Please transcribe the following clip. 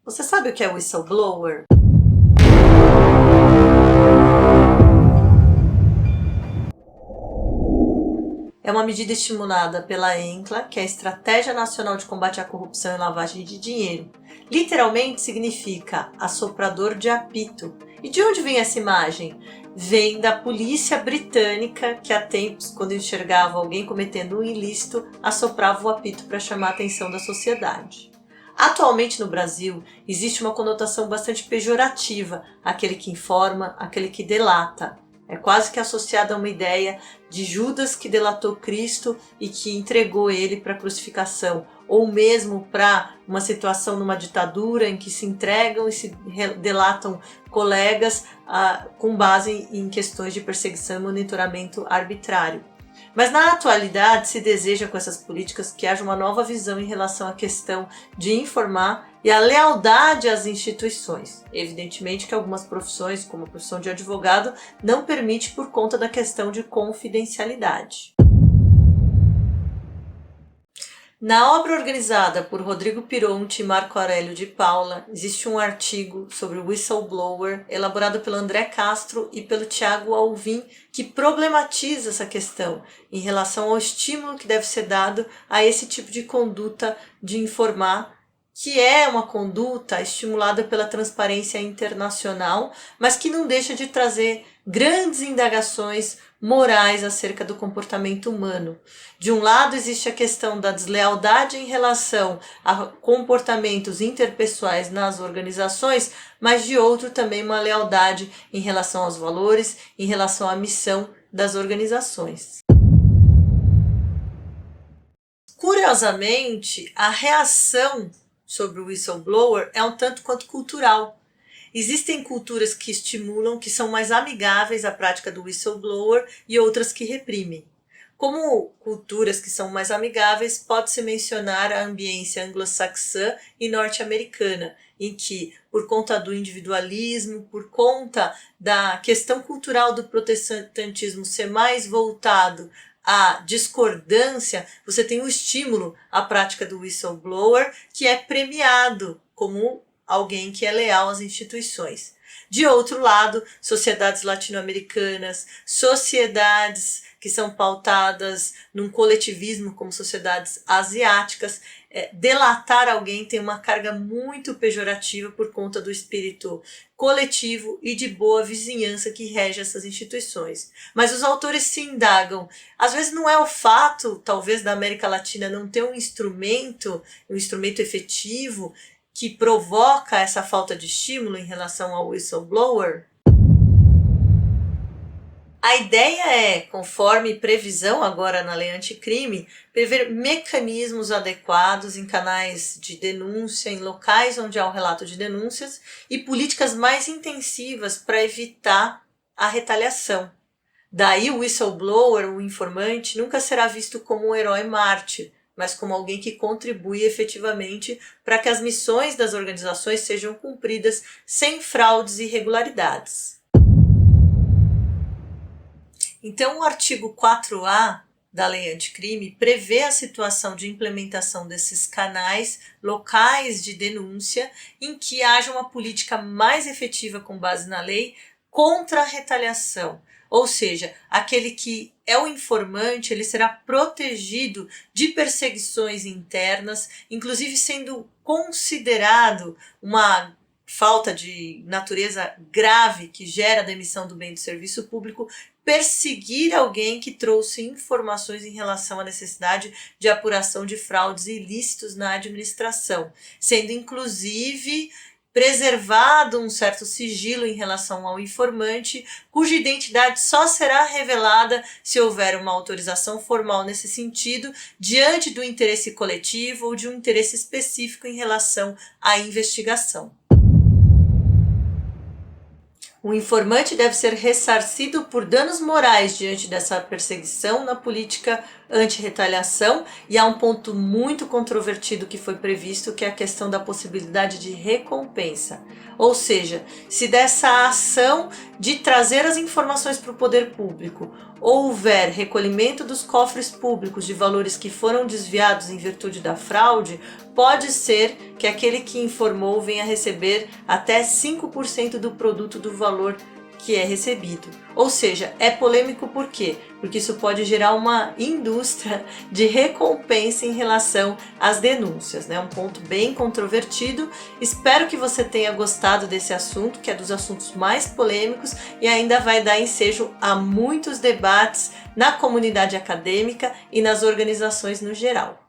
Você sabe o que é whistleblower? É uma medida estimulada pela ENCLA, que é a Estratégia Nacional de Combate à Corrupção e Lavagem de Dinheiro. Literalmente significa assoprador de apito. E de onde vem essa imagem? Vem da polícia britânica, que há tempos, quando enxergava alguém cometendo um ilícito, assoprava o apito para chamar a atenção da sociedade. Atualmente no Brasil, existe uma conotação bastante pejorativa, aquele que informa, aquele que delata. É quase que associada a uma ideia de Judas que delatou Cristo e que entregou ele para a crucificação, ou mesmo para uma situação numa ditadura em que se entregam e se delatam colegas com base em questões de perseguição e monitoramento arbitrário. Mas na atualidade se deseja com essas políticas que haja uma nova visão em relação à questão de informar e a lealdade às instituições. Evidentemente que algumas profissões, como a profissão de advogado, não permite por conta da questão de confidencialidade. Na obra organizada por Rodrigo Pironti e Marco Aurélio de Paula, existe um artigo sobre o whistleblower elaborado pelo André Castro e pelo Tiago Alvim, que problematiza essa questão em relação ao estímulo que deve ser dado a esse tipo de conduta de informar, que é uma conduta estimulada pela transparência internacional, mas que não deixa de trazer grandes indagações morais acerca do comportamento humano. De um lado existe a questão da deslealdade em relação a comportamentos interpessoais nas organizações, mas de outro também uma lealdade em relação aos valores, em relação à missão das organizações. Curiosamente, a reação sobre o whistleblower é um tanto quanto cultural. Existem culturas que estimulam, que são mais amigáveis à prática do whistleblower e outras que reprimem. Como culturas que são mais amigáveis, pode-se mencionar a ambiência anglo-saxã e norte-americana, em que, por conta do individualismo, por conta da questão cultural do protestantismo ser mais voltado à discordância, você tem o estímulo à prática do whistleblower, que é premiado como alguém que é leal às instituições. De outro lado, sociedades latino-americanas, sociedades que são pautadas num coletivismo como sociedades asiáticas, delatar alguém tem uma carga muito pejorativa por conta do espírito coletivo e de boa vizinhança que rege essas instituições. Mas os autores se indagam. Às vezes não é o fato, talvez, da América Latina não ter um instrumento efetivo que provoca essa falta de estímulo em relação ao whistleblower? A ideia é, conforme previsão agora na lei anticrime, prever mecanismos adequados em canais de denúncia, em locais onde há o relato de denúncias e políticas mais intensivas para evitar a retaliação. Daí o whistleblower, o informante, nunca será visto como um herói mártir, mas como alguém que contribui efetivamente para que as missões das organizações sejam cumpridas sem fraudes e irregularidades. Então, o artigo 4A da Lei Anticrime prevê a situação de implementação desses canais locais de denúncia em que haja uma política mais efetiva com base na lei contra a retaliação. Ou seja, aquele que é o informante, ele será protegido de perseguições internas, inclusive sendo considerado uma falta de natureza grave que gera a demissão do bem do serviço público, perseguir alguém que trouxe informações em relação à necessidade de apuração de fraudes ilícitos na administração, sendo inclusive preservado um certo sigilo em relação ao informante, cuja identidade só será revelada se houver uma autorização formal nesse sentido, diante do interesse coletivo ou de um interesse específico em relação à investigação. O informante deve ser ressarcido por danos morais diante dessa perseguição na política anti-retaliação, e há um ponto muito controvertido que foi previsto, que é a questão da possibilidade de recompensa. Ou seja, se dessa ação de trazer as informações para o poder público houver recolhimento dos cofres públicos de valores que foram desviados em virtude da fraude, pode ser que aquele que informou venha receber até 5% do produto do valor que é recebido. Ou seja, é polêmico por quê? Porque isso pode gerar uma indústria de recompensa em relação às denúncias, né? Um ponto bem controvertido. Espero que você tenha gostado desse assunto, que é dos assuntos mais polêmicos e ainda vai dar ensejo a muitos debates na comunidade acadêmica e nas organizações no geral.